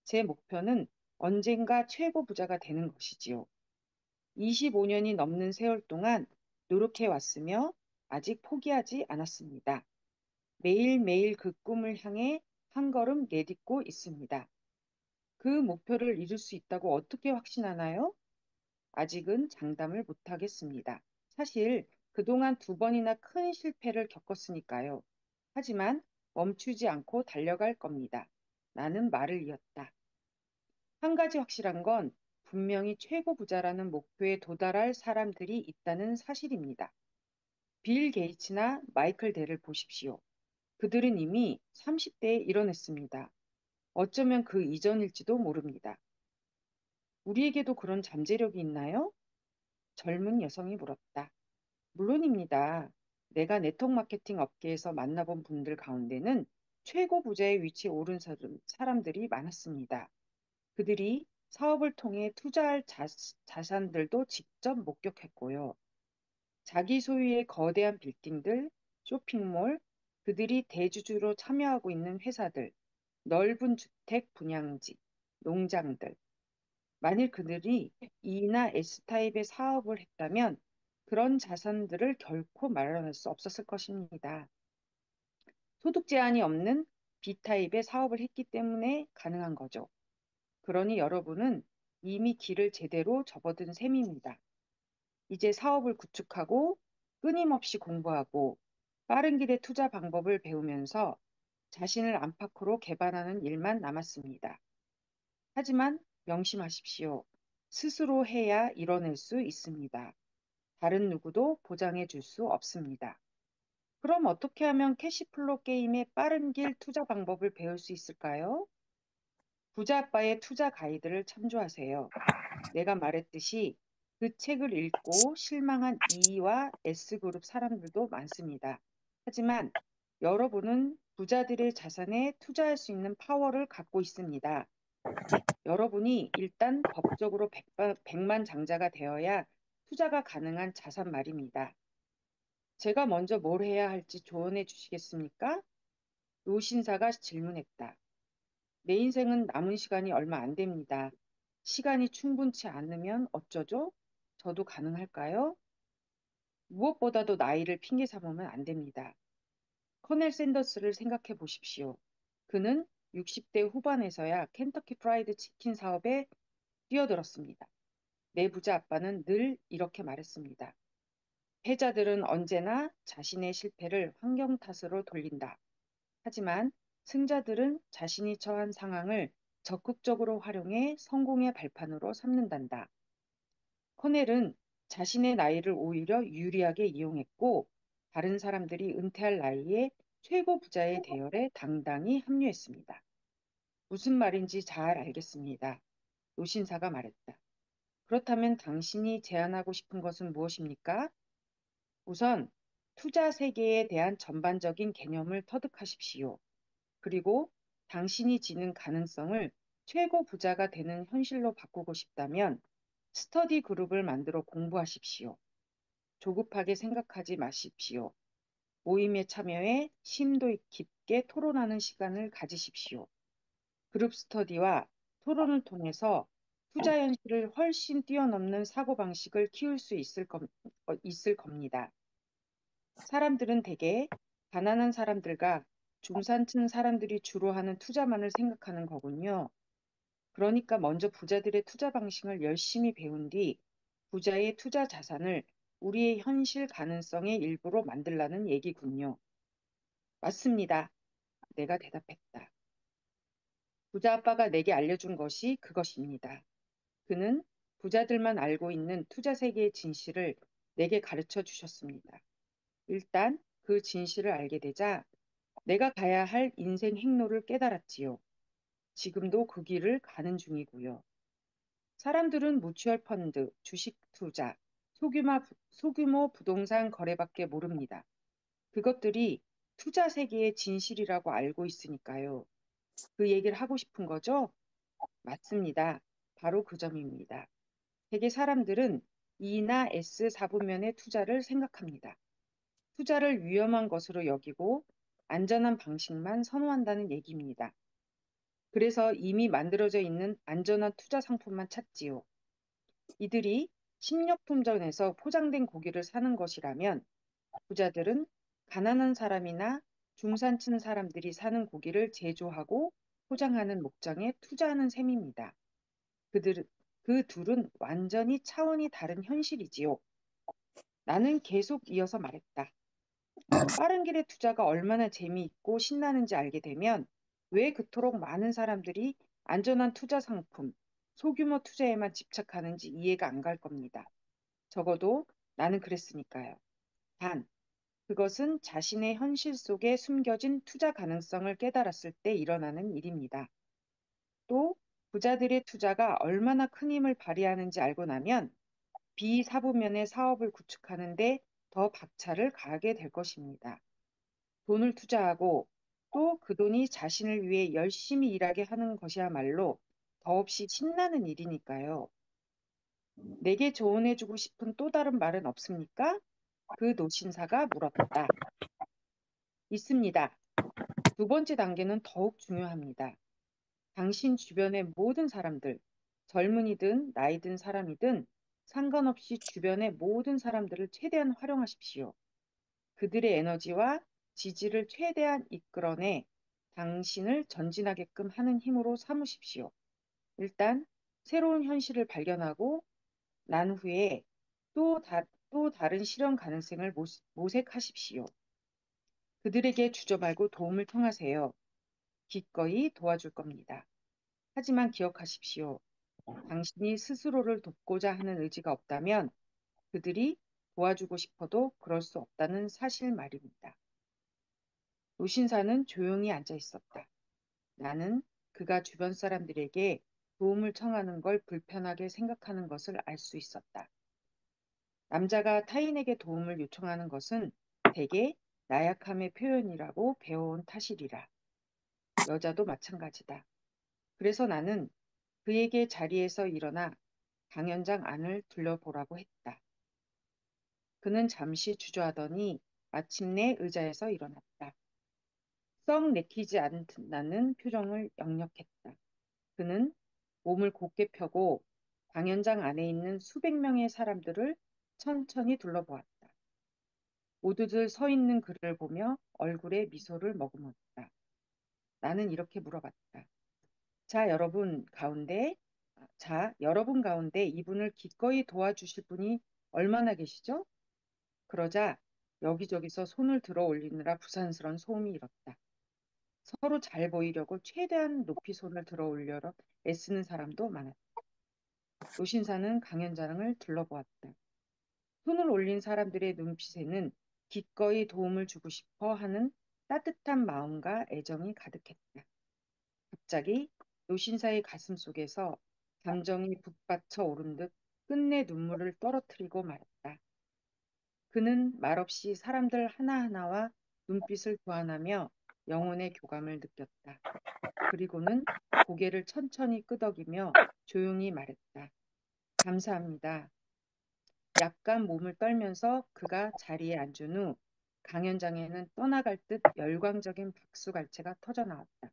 제 목표는 언젠가 최고 부자가 되는 것이지요. 25년이 넘는 세월 동안 노력해 왔으며 아직 포기하지 않았습니다. 매일매일 그 꿈을 향해 한 걸음 내딛고 있습니다. 그 목표를 이룰 수 있다고 어떻게 확신하나요? 아직은 장담을 못하겠습니다. 사실 그동안 2번이나 큰 실패를 겪었으니까요. 하지만 멈추지 않고 달려갈 겁니다. 나는 말을 이었다. 한 가지 확실한 건 분명히 최고 부자라는 목표에 도달할 사람들이 있다는 사실입니다. 빌 게이츠나 마이클 델을 보십시오. 그들은 이미 30대에 이뤄냈습니다. 어쩌면 그 이전일지도 모릅니다. 우리에게도 그런 잠재력이 있나요? 젊은 여성이 물었다. 물론입니다. 내가 네트워크 마케팅 업계에서 만나본 분들 가운데는 최고 부자의 위치에 오른 사람들이 많았습니다. 그들이 사업을 통해 투자할 자산들도 직접 목격했고요. 자기 소유의 거대한 빌딩들, 쇼핑몰, 그들이 대주주로 참여하고 있는 회사들, 넓은 주택 분양지, 농장들. 만일 그들이 E나 S타입의 사업을 했다면 그런 자산들을 결코 마련할 수 없었을 것입니다. 소득 제한이 없는 B타입의 사업을 했기 때문에 가능한 거죠. 그러니 여러분은 이미 길을 제대로 접어든 셈입니다. 이제 사업을 구축하고 끊임없이 공부하고 빠른 길의 투자 방법을 배우면서 자신을 안팎으로 개발하는 일만 남았습니다. 하지만 명심하십시오. 스스로 해야 이뤄낼 수 있습니다. 다른 누구도 보장해 줄 수 없습니다. 그럼 어떻게 하면 캐시플로 게임의 빠른 길 투자 방법을 배울 수 있을까요? 부자 아빠의 투자 가이드를 참조하세요. 내가 말했듯이 그 책을 읽고 실망한 E와 S그룹 사람들도 많습니다. 하지만 여러분은 부자들의 자산에 투자할 수 있는 파워를 갖고 있습니다. 여러분이 일단 법적으로 백만장자가 되어야 투자가 가능한 자산 말입니다. 제가 먼저 뭘 해야 할지 조언해 주시겠습니까? 노신사가 질문했다. 내 인생은 남은 시간이 얼마 안 됩니다. 시간이 충분치 않으면 어쩌죠? 저도 가능할까요? 무엇보다도 나이를 핑계 삼으면 안 됩니다. 커넬 샌더스를 생각해 보십시오. 그는 60대 후반에서야 켄터키 프라이드 치킨 사업에 뛰어들었습니다. 내 부자 아빠는 늘 이렇게 말했습니다. 패자들은 언제나 자신의 실패를 환경 탓으로 돌린다. 하지만 승자들은 자신이 처한 상황을 적극적으로 활용해 성공의 발판으로 삼는단다. 커넬은 자신의 나이를 오히려 유리하게 이용했고 다른 사람들이 은퇴할 나이에 최고 부자의 대열에 당당히 합류했습니다. 무슨 말인지 잘 알겠습니다. 노신사가 말했다. 그렇다면 당신이 제안하고 싶은 것은 무엇입니까? 우선 투자 세계에 대한 전반적인 개념을 터득하십시오. 그리고 당신이 지닌 가능성을 최고 부자가 되는 현실로 바꾸고 싶다면 스터디 그룹을 만들어 공부하십시오. 조급하게 생각하지 마십시오. 모임에 참여해 심도 깊게 토론하는 시간을 가지십시오. 그룹 스터디와 토론을 통해서 투자 현실을 훨씬 뛰어넘는 사고방식을 키울 수 있을 겁니다. 사람들은 대개 가난한 사람들과 중산층 사람들이 주로 하는 투자만을 생각하는 거군요. 그러니까 먼저 부자들의 투자 방식을 열심히 배운 뒤 부자의 투자 자산을 우리의 현실 가능성의 일부로 만들라는 얘기군요. 맞습니다. 내가 대답했다. 부자 아빠가 내게 알려준 것이 그것입니다. 그는 부자들만 알고 있는 투자 세계의 진실을 내게 가르쳐 주셨습니다. 일단 그 진실을 알게 되자 내가 가야 할 인생 행로를 깨달았지요. 지금도 그 길을 가는 중이고요. 사람들은 뮤추얼 펀드, 주식 투자, 소규모 부동산 거래밖에 모릅니다. 그것들이 투자 세계의 진실이라고 알고 있으니까요. 그 얘기를 하고 싶은 거죠? 맞습니다. 바로 그 점입니다. 대개 사람들은 E나 S 사분면의 투자를 생각합니다. 투자를 위험한 것으로 여기고 안전한 방식만 선호한다는 얘기입니다. 그래서 이미 만들어져 있는 안전한 투자 상품만 찾지요. 이들이 식료품점에서 포장된 고기를 사는 것이라면 부자들은 가난한 사람이나 중산층 사람들이 사는 고기를 제조하고 포장하는 목장에 투자하는 셈입니다. 그 둘은 완전히 차원이 다른 현실이지요. 나는 계속 이어서 말했다. 빠른 길의 투자가 얼마나 재미있고 신나는지 알게 되면 왜 그토록 많은 사람들이 안전한 투자 상품, 소규모 투자에만 집착하는지 이해가 안 갈 겁니다. 적어도 나는 그랬으니까요. 단, 그것은 자신의 현실 속에 숨겨진 투자 가능성을 깨달았을 때 일어나는 일입니다. 또 부자들의 투자가 얼마나 큰 힘을 발휘하는지 알고 나면 비사부면의 사업을 구축하는데 더 박차를 가하게 될 것입니다. 돈을 투자하고 또 그 돈이 자신을 위해 열심히 일하게 하는 것이야말로 더없이 신나는 일이니까요. 내게 조언해주고 싶은 또 다른 말은 없습니까? 그 노신사가 물었다. 있습니다. 두 번째 단계는 더욱 중요합니다. 당신 주변의 모든 사람들, 젊은이든 나이든 사람이든 상관없이 주변의 모든 사람들을 최대한 활용하십시오. 그들의 에너지와 지지를 최대한 이끌어내 당신을 전진하게끔 하는 힘으로 삼으십시오. 일단 새로운 현실을 발견하고 난 후에 또 다른 실현 가능성을 모색하십시오. 그들에게 주저 말고 도움을 청하세요. 기꺼이 도와줄 겁니다. 하지만 기억하십시오. 당신이 스스로를 돕고자 하는 의지가 없다면 그들이 도와주고 싶어도 그럴 수 없다는 사실 말입니다. 노신사는 조용히 앉아 있었다. 나는 그가 주변 사람들에게 도움을 청하는 걸 불편하게 생각하는 것을 알 수 있었다. 남자가 타인에게 도움을 요청하는 것은 대개 나약함의 표현이라고 배워온 탓이리라. 여자도 마찬가지다. 그래서 나는 그에게 자리에서 일어나 강연장 안을 둘러보라고 했다. 그는 잠시 주저하더니 마침내 의자에서 일어났다. 썩 내키지 않는 표정을 역력했다. 그는 몸을 곧게 펴고 강연장 안에 있는 수백 명의 사람들을 천천히 둘러보았다. 모두들 서 있는 그를 보며 얼굴에 미소를 머금었다. 나는 이렇게 물어봤다. 여러분 가운데 이분을 기꺼이 도와주실 분이 얼마나 계시죠? 그러자 여기저기서 손을 들어 올리느라 부산스러운 소음이 일었다. 서로 잘 보이려고 최대한 높이 손을 들어 올려러 애쓰는 사람도 많았다. 노신사는 강연장을 둘러보았다. 손을 올린 사람들의 눈빛에는 기꺼이 도움을 주고 싶어 하는 따뜻한 마음과 애정이 가득했다. 갑자기 노신사의 가슴 속에서 감정이 북받쳐 오른 듯 끝내 눈물을 떨어뜨리고 말았다. 그는 말없이 사람들 하나하나와 눈빛을 교환하며 영혼의 교감을 느꼈다. 그리고는 고개를 천천히 끄덕이며 조용히 말했다. 감사합니다. 약간 몸을 떨면서 그가 자리에 앉은 후 강연장에는 떠나갈 듯 열광적인 박수갈채가 터져 나왔다.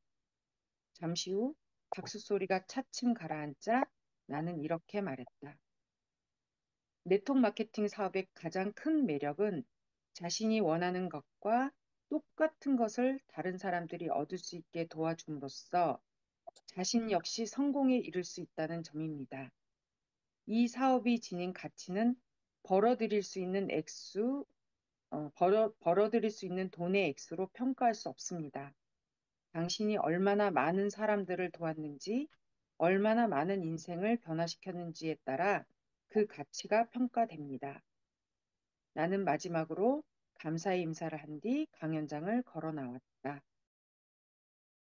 잠시 후 박수 소리가 차츰 가라앉자 나는 이렇게 말했다. 네트워크 마케팅 사업의 가장 큰 매력은 자신이 원하는 것과 똑같은 것을 다른 사람들이 얻을 수 있게 도와줌으로써 자신 역시 성공에 이를 수 있다는 점입니다. 이 사업이 지닌 가치는 벌어들일 수 있는 벌어들일 수 있는 돈의 액수로 평가할 수 없습니다. 당신이 얼마나 많은 사람들을 도왔는지, 얼마나 많은 인생을 변화시켰는지에 따라 그 가치가 평가됩니다. 나는 마지막으로 감사의 인사를 한 뒤 강연장을 걸어 나왔다.